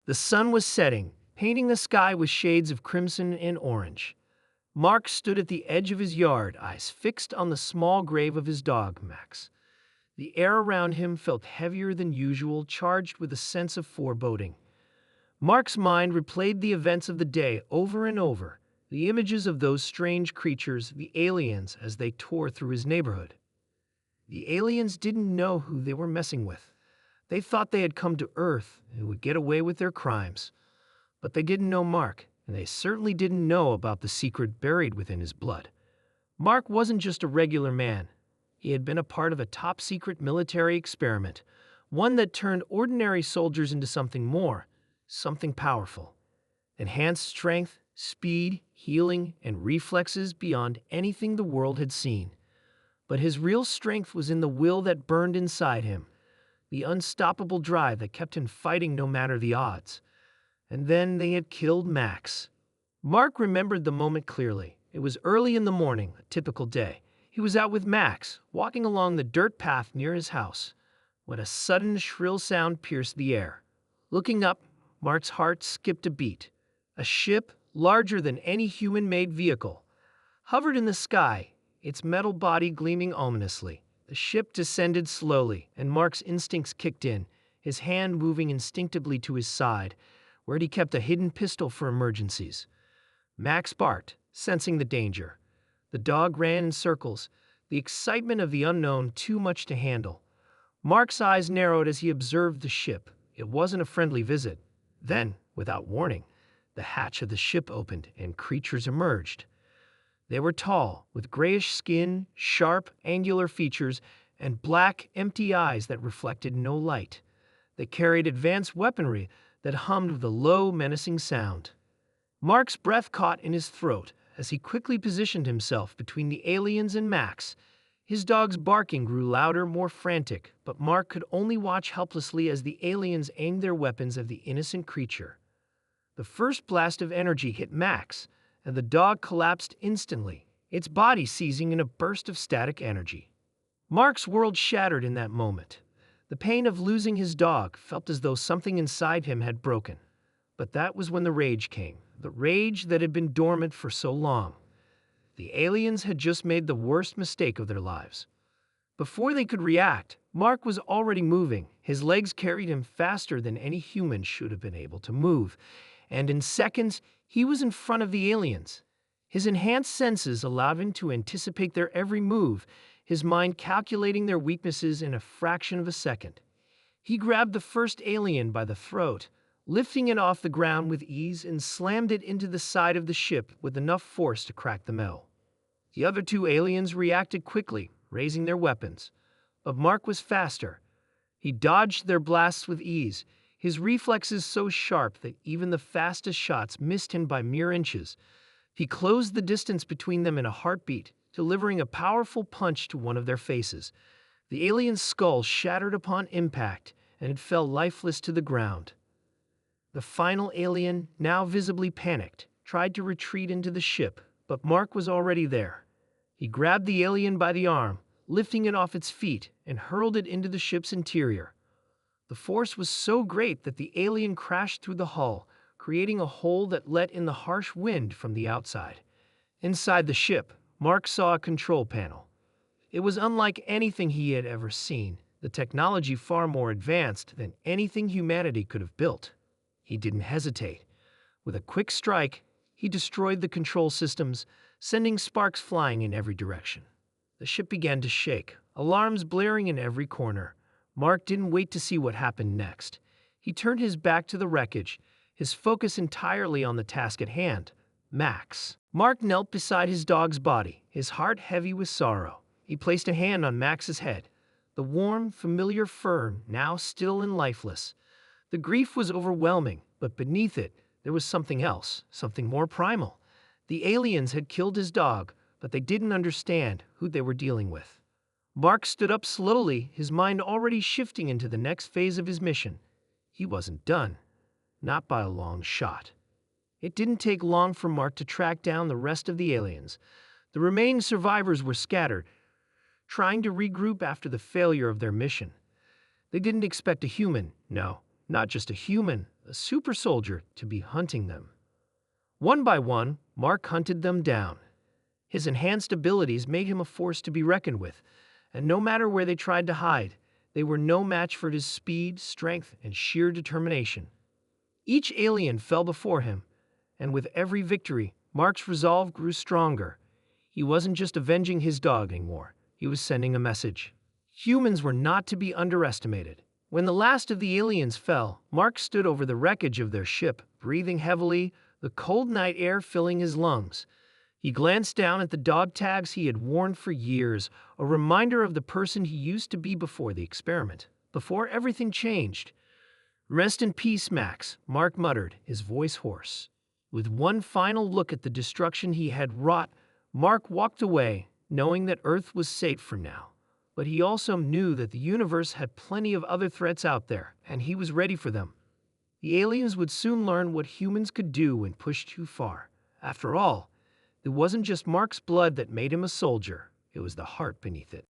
The sun was setting, painting the sky with shades of crimson and orange. Mark stood at the edge of his yard, eyes fixed on the small grave of his dog, Max. The air around him felt heavier than usual, charged with a sense of foreboding. Mark's mind replayed the events of the day over and over, the images of those strange creatures, the aliens, as they tore through his neighborhood. The aliens didn't know who they were messing with. They thought they had come to Earth and would get away with their crimes. But they didn't know Mark, and they certainly didn't know about the secret buried within his blood. Mark wasn't just a regular man. He had been a part of a top-secret military experiment, one that turned ordinary soldiers into something more, something powerful. Enhanced strength, speed, healing, and reflexes beyond anything the world had seen. But his real strength was in the will that burned inside him, the unstoppable drive that kept him fighting no matter the odds. And then they had killed Max. Mark remembered the moment clearly. It was early in the morning, a typical day. He was out with Max, walking along the dirt path near his house, when a sudden shrill sound pierced the air. Looking up, Mark's heart skipped a beat. A ship, larger than any human-made vehicle, hovered in the sky, its metal body gleaming ominously. The ship descended slowly, and Mark's instincts kicked in, his hand moving instinctively to his side, where he kept a hidden pistol for emergencies. Max barked, sensing the danger. The dog ran in circles, the excitement of the unknown too much to handle. Mark's eyes narrowed as he observed the ship. It wasn't a friendly visit. Then, without warning, the hatch of the ship opened and creatures emerged. They were tall, with grayish skin, sharp, angular features, and black, empty eyes that reflected no light. They carried advanced weaponry that hummed with a low, menacing sound. Mark's breath caught in his throat as he quickly positioned himself between the aliens and Max. His dog's barking grew louder, more frantic, but Mark could only watch helplessly as the aliens aimed their weapons at the innocent creature. The first blast of energy hit Max, and the dog collapsed instantly, its body seizing in a burst of static energy. Mark's world shattered in that moment. The pain of losing his dog felt as though something inside him had broken. But that was when the rage came, the rage that had been dormant for so long. The aliens had just made the worst mistake of their lives. Before they could react, Mark was already moving. His legs carried him faster than any human should have been able to move, and in seconds, he was in front of the aliens. His enhanced senses allowed him to anticipate their every move, his mind calculating their weaknesses in a fraction of a second. He grabbed the first alien by the throat, lifting it off the ground with ease, and slammed it into the side of the ship with enough force to crack the metal. The other two aliens reacted quickly, raising their weapons. But Mark was faster. He dodged their blasts with ease, his reflexes so sharp that even the fastest shots missed him by mere inches. He closed the distance between them in a heartbeat, delivering a powerful punch to one of their faces. The alien's skull shattered upon impact, and it fell lifeless to the ground. The final alien, now visibly panicked, tried to retreat into the ship, but Mark was already there. He grabbed the alien by the arm, lifting it off its feet, and hurled it into the ship's interior. The force was so great that the alien crashed through the hull, creating a hole that let in the harsh wind from the outside. Inside the ship, Mark saw a control panel. It was unlike anything he had ever seen, the technology far more advanced than anything humanity could have built. He didn't hesitate. With a quick strike, he destroyed the control systems, sending sparks flying in every direction. The ship began to shake, alarms blaring in every corner. Mark didn't wait to see what happened next. He turned his back to the wreckage, his focus entirely on the task at hand, Max. Mark knelt beside his dog's body, his heart heavy with sorrow. He placed a hand on Max's head, the warm, familiar fur now still and lifeless. The grief was overwhelming, but beneath it, there was something else, something more primal. The aliens had killed his dog, but they didn't understand who they were dealing with. Mark stood up slowly, his mind already shifting into the next phase of his mission. He wasn't done. Not by a long shot. It didn't take long for Mark to track down the rest of the aliens. The remaining survivors were scattered, trying to regroup after the failure of their mission. They didn't expect a human, no. not just a human, a super soldier, to be hunting them. One by one, Mark hunted them down. His enhanced abilities made him a force to be reckoned with, and no matter where they tried to hide, they were no match for his speed, strength, and sheer determination. Each alien fell before him, and with every victory, Mark's resolve grew stronger. He wasn't just avenging his dog anymore, he was sending a message. Humans were not to be underestimated. When the last of the aliens fell, Mark stood over the wreckage of their ship, breathing heavily, the cold night air filling his lungs. He glanced down at the dog tags he had worn for years, a reminder of the person he used to be before the experiment, before everything changed. "Rest in peace, Max," Mark muttered, his voice hoarse. With one final look at the destruction he had wrought, Mark walked away, knowing that Earth was safe for now. But he also knew that the universe had plenty of other threats out there, and he was ready for them. The aliens would soon learn what humans could do when pushed too far. After all, it wasn't just Mark's blood that made him a soldier, it was the heart beneath it.